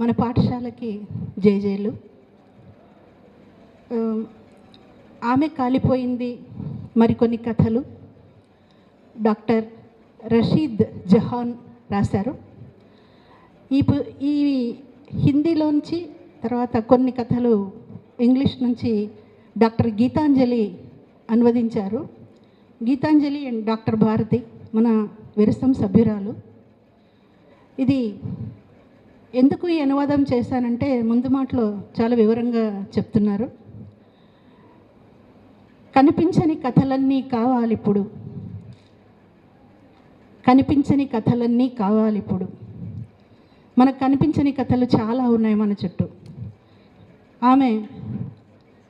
మన పాఠశాలకి జేజేలు. ఆమె కాలిపోయింది మరికొన్ని కథలు డాక్టర్ రషీద్ జహాన్ రాశారు. ఈ హిందీలోంచి తర్వాత కొన్ని కథలు ఇంగ్లీష్ నుంచి డాక్టర్ గీతాంజలి అనువదించారు. గీతాంజలి అండ్ డాక్టర్ భారతి మన విరసం సభ్యురాలు. ఇది ఎందుకు ఈ అనువాదం చేశానంటే ముందు మాటలో చాలా వివరంగా చెప్తున్నారు. కనిపించని కథలన్నీ కావాలిప్పుడు, కనిపించని కథలన్నీ కావాలిప్పుడు. మనకు కనిపించని కథలు చాలా ఉన్నాయి మన చుట్టూ. ఆమె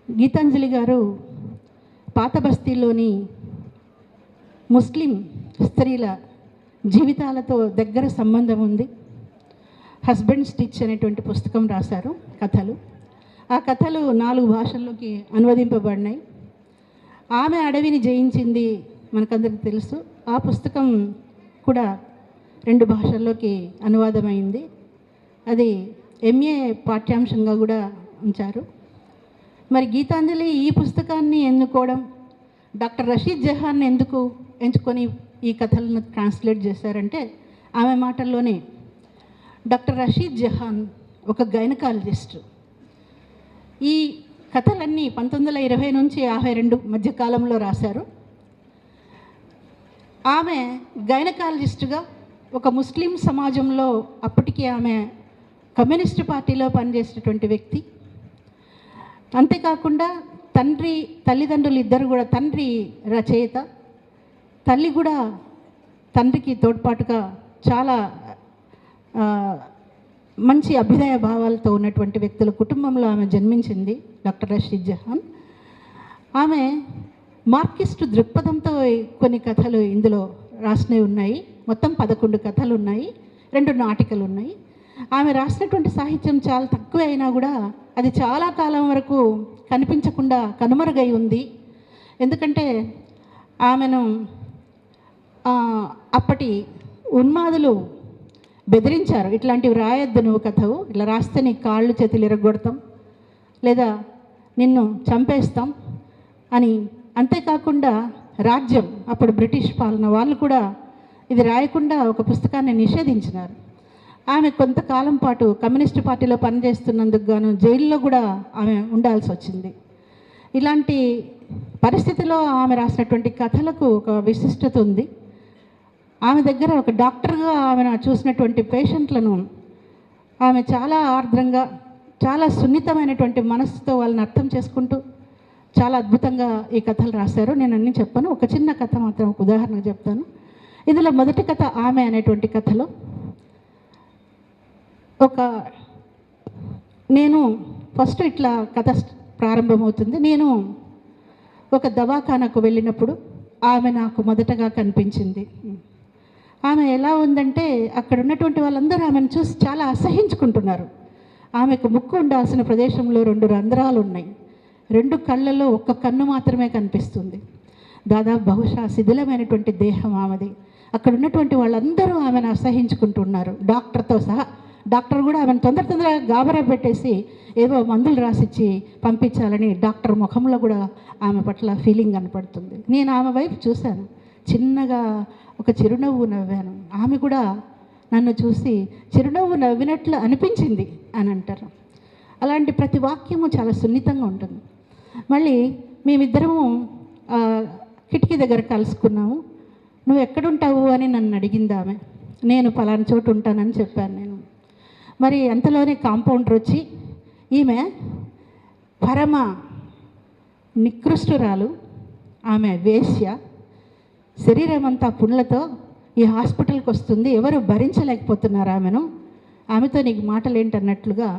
గీతాంజలి గారు పాత బస్తీలోని ముస్లిం స్త్రీల జీవితాలతో దగ్గర సంబంధం ఉంది. హస్బెండ్ స్టిచ్ అనేటువంటి పుస్తకం రాశారు కథలు. ఆ కథలు 4 భాషల్లోకి అనువదింపబడినాయి. ఆమె అడవిని జయించింది మనకందరికీ తెలుసు. ఆ పుస్తకం కూడా 2 భాషల్లోకి అనువాదమైంది. అది MA పాఠ్యాంశంగా కూడా ఉంచారు. మరి గీతాంజలి ఈ పుస్తకాన్ని ఎన్నుకోవడం, డాక్టర్ రషీద్ జహాన్ని ఎందుకు ఎంచుకొని ఈ కథలను ట్రాన్స్లేట్ చేశారంటే ఆమె మాటల్లోనే, డాక్టర్ రషీద్ జహాన్ ఒక గైనకాలజిస్టు. ఈ కథలన్నీ 1920 నుంచి 52 మధ్యకాలంలో రాశారు. ఆమె గైనకాలజిస్టుగా ఒక ముస్లిం సమాజంలో అప్పటికి ఆమె కమ్యూనిస్ట్ పార్టీలో పనిచేసేటువంటి వ్యక్తి. అంతేకాకుండా తల్లిదండ్రులు ఇద్దరు కూడా, తండ్రి రచయిత, తల్లి కూడా తండ్రికి తోడ్పాటుగా చాలా మంచి అభ్యుదయ భావాలతో ఉన్నటువంటి వ్యక్తుల కుటుంబంలో ఆమె జన్మించింది డాక్టర్ రషీద్ జహాన్. ఆమె మార్కిస్టు దృక్పథంతో కొన్ని కథలు ఇందులో రాసినవి ఉన్నాయి. మొత్తం 11 కథలు ఉన్నాయి, 2 నాటికలు ఉన్నాయి. ఆమె రాసినటువంటి సాహిత్యం చాలా తక్కువ అయినా కూడా అది చాలా కాలం వరకు కనిపించకుండా కనుమరుగై ఉంది. ఎందుకంటే ఆమెను అప్పటి ఉన్మాదులు బెదిరించారు. ఇట్లాంటివి రాయొద్దు, నువ్వు కథవు ఇలా రాస్తే నీ కాళ్ళు చేతులు ఇరగొడతాం లేదా నిన్ను చంపేస్తాం అని. అంతేకాకుండా రాజ్యం, అప్పుడు బ్రిటిష్ పాలన వాళ్ళు కూడా ఇది రాయకుండా ఒక పుస్తకాన్ని నిషేధించినారు. ఆమె కొంతకాలం పాటు కమ్యూనిస్ట్ పార్టీలో పనిచేస్తున్నందుకు గాను జైల్లో కూడా ఆమె ఉండాల్సి వచ్చింది. ఇలాంటి పరిస్థితిలో ఆమె రాసినటువంటి కథలకు ఒక విశిష్టత ఉంది. ఆమె దగ్గర ఒక డాక్టర్గా ఆమె చూసినటువంటి పేషెంట్లను ఆమె చాలా ఆర్ద్రంగా, చాలా సున్నితమైనటువంటి మనస్సుతో వాళ్ళని అర్థం చేసుకుంటూ చాలా అద్భుతంగా ఈ కథలు రాశారు. నేను అన్నీ చెప్పాను, ఒక చిన్న కథ మాత్రం ఒక ఉదాహరణ చెప్తాను. ఇందులో మొదటి కథ ఆమె అనేటువంటి కథలో నేను ఫస్ట్ ఇట్లా కథ ప్రారంభమవుతుంది. నేను ఒక దవాఖానకు వెళ్ళినప్పుడు ఆమె నాకు మొదటగా కనిపించింది. ఆమె ఎలా ఉందంటే అక్కడ ఉన్నటువంటి వాళ్ళందరూ ఆమెను చూసి చాలా అసహించుకుంటున్నారు. ఆమెకు ముక్కు ఉండాల్సిన ప్రదేశంలో 2 రంధ్రాలు ఉన్నాయి. 2 కళ్ళల్లో 1 కన్ను మాత్రమే కనిపిస్తుంది. దాదాపు బహుశా శిథిలమైనటువంటి దేహం ఆమెది. అక్కడ ఉన్నటువంటి వాళ్ళందరూ ఆమెను అసహించుకుంటున్నారు, డాక్టర్తో సహా. డాక్టర్ కూడా ఆమెను తొందరగా గాబరా పెట్టేసి ఏవో మందులు రాసిచ్చి పంపించాలని డాక్టర్ ముఖంలో కూడా ఆమె పట్ల ఫీలింగ్ కనపడుతుంది. నేను ఆమె వైపు చూశాను, చిన్నగా ఒక చిరునవ్వు నవ్వాను. ఆమె కూడా నన్ను చూసి చిరునవ్వు నవ్వినట్లు అనిపించింది అని అంటారు. అలాంటి ప్రతి వాక్యము చాలా సున్నితంగా ఉంటుంది. మళ్ళీ మేమిద్దరము కిటికీ దగ్గర కలుసుకున్నాము. నువ్వు ఎక్కడుంటావు అని నన్ను అడిగింది ఆమె. నేను పలానా చోటు ఉంటానని చెప్పాను నేను. మరి అంతలోనే కాంపౌండర్ వచ్చి, ఈమె పరమ నికృష్టురాలు, ఆమె వేశ్య, శరీరం అంతా పుండ్లతో ఈ హాస్పిటల్కి వస్తుంది, ఎవరు భరించలేకపోతున్నారు ఆమెతో నీకు మాటలు ఏంటన్నట్లుగా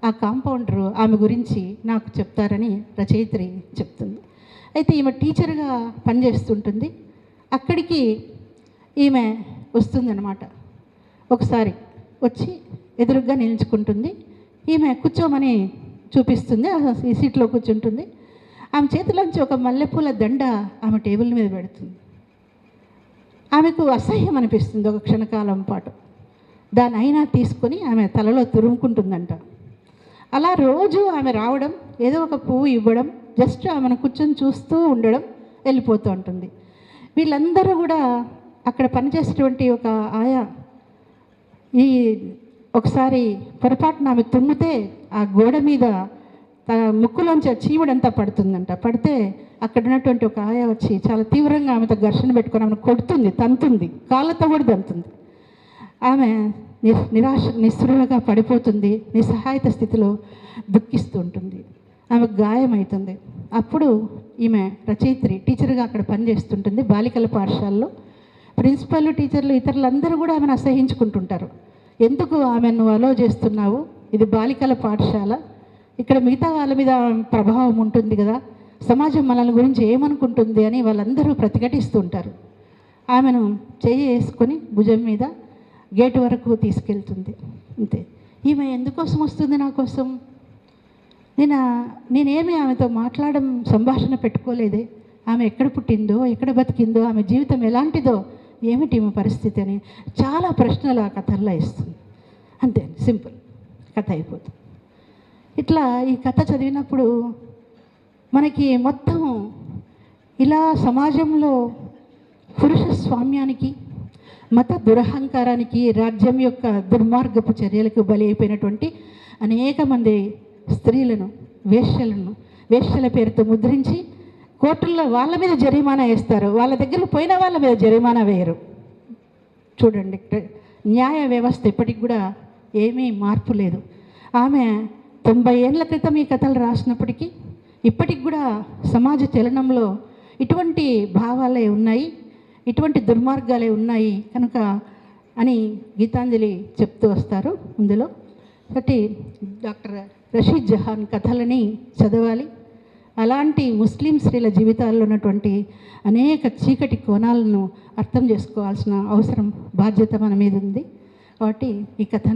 ఆ కాంపౌండరు ఆమె గురించి నాకు చెప్తారని రచయిత్రి చెప్తుంది. అయితే ఈమె టీచర్గా పనిచేస్తుంటుంది. అక్కడికి ఈమె వస్తుందన్నమాట. ఒకసారి వచ్చి ఎదురుగ్గా నిలుచుకుంటుంది. ఈమె కూర్చోమని చూపిస్తుంది. ఈ సీట్లో కూర్చుంటుంది. ఆమె చేతిలోంచి ఒక మల్లెపూల దండ ఆమె టేబుల్ మీద పెడుతుంది. ఆమెకు అసహ్యం అనిపిస్తుంది ఒక క్షణకాలం పాటు. దాని అయినా తీసుకొని ఆమె తలలో తురుముకుంటుందంట. అలా రోజు ఆమె రావడం, ఏదో ఒక పువ్వు ఇవ్వడం, జస్ట్ ఆమెను కూర్చొని చూస్తూ ఉండడం, వెళ్ళిపోతూ ఉంటుంది. వీళ్ళందరూ కూడా అక్కడ పనిచేసేటువంటి ఒక ఆయా ఈ ఒకసారి పొరపాటున ఆమె తుమ్మితే ఆ గోడ మీద తన ముక్కులోంచి చీముడంతా పడుతుందంట. పడితే అక్కడ ఉన్నటువంటి ఒక ఆయా వచ్చి చాలా తీవ్రంగా ఆమెతో ఘర్షణ పెట్టుకొని ఆమెను కొడుతుంది, తంతుంది, కాళ్ళతో కూడా తంతుంది. ఆమె నిస్పృహగా పడిపోతుంది, నిస్సహాయత స్థితిలో దుఃఖిస్తూ ఉంటుంది. ఆమె గాయమవుతుంది. అప్పుడు ఈమె రచయిత్రి టీచర్గా అక్కడ పనిచేస్తుంటుంది బాలికల పాఠశాలలో. ప్రిన్సిపల్, టీచర్లు, ఇతరులందరూ కూడా ఆమెను అసహించుకుంటుంటారు. ఎందుకు ఆమెను అలో చేస్తున్నావు, ఇది బాలికల పాఠశాల, ఇక్కడ మిగతా వాళ్ళ మీద ప్రభావం ఉంటుంది కదా, సమాజం మనల్ని గురించి ఏమనుకుంటుంది అని వాళ్ళందరూ ప్రతిఘటిస్తుంటారు. ఆమెను చేయి వేసుకొని భుజం మీద గేటు వరకు తీసుకెళ్తుంది. అంతే. ఈమె ఎందుకోసం వస్తుంది నా కోసం? నేనేమి ఆమెతో మాట్లాడడం, సంభాషణ పెట్టుకోలేదే. ఆమె ఎక్కడ పుట్టిందో, ఎక్కడ బతికిందో, ఆమె జీవితం ఎలాంటిదో, ఏమిటి ఈమె పరిస్థితి అని చాలా ప్రశ్నలు ఆ కథల్లో ఇస్తుంది. అంతే, సింపుల్, కథ అయిపోతుంది. ఇట్లా ఈ కథ చదివినప్పుడు మనకి మొత్తం ఇలా సమాజంలో పురుష స్వామ్యానికి, మత దురహంకారానికి, రాజ్యం యొక్క దుర్మార్గపు చర్యలకు బలి అయిపోయినటువంటి అనేక మంది స్త్రీలను, వేశ్యల పేరుతో ముద్రించి కోర్టుల్లో వాళ్ళ మీద జరిమానా వేస్తారు. వాళ్ళ దగ్గర పోయిన వాళ్ళ మీద జరిమానా వేయరు. చూడండి, న్యాయ వ్యవస్థ ఇప్పటికి కూడా ఏమీ మార్పు లేదు. ఆమె 90 ఏళ్ల క్రితం ఈ కథలు రాసినప్పటికీ ఇప్పటికి కూడా సమాజ చలనంలో ఇటువంటి భావాలే ఉన్నాయి, ఇటువంటి దుర్మార్గాలే ఉన్నాయి కనుక అని గీతాంజలి చెప్తూ వస్తారు ఇందులో. కాబట్టి డాక్టర్ రషీద్ జహాన్ కథలని చదవాలి. అలాంటి ముస్లిం స్త్రీల జీవితాల్లో ఉన్నటువంటి అనేక చీకటి కోణాలను అర్థం చేసుకోవాల్సిన అవసరం, బాధ్యత మన మీద ఉంది. కాబట్టి ఈ కథ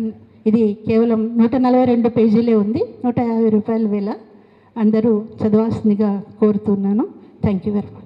ఇది కేవలం 142 పేజీలే ఉంది, 150 రూపాయల వేల. అందరూ చదవాల్సిందిగా కోరుతున్నాను. Thank you very much.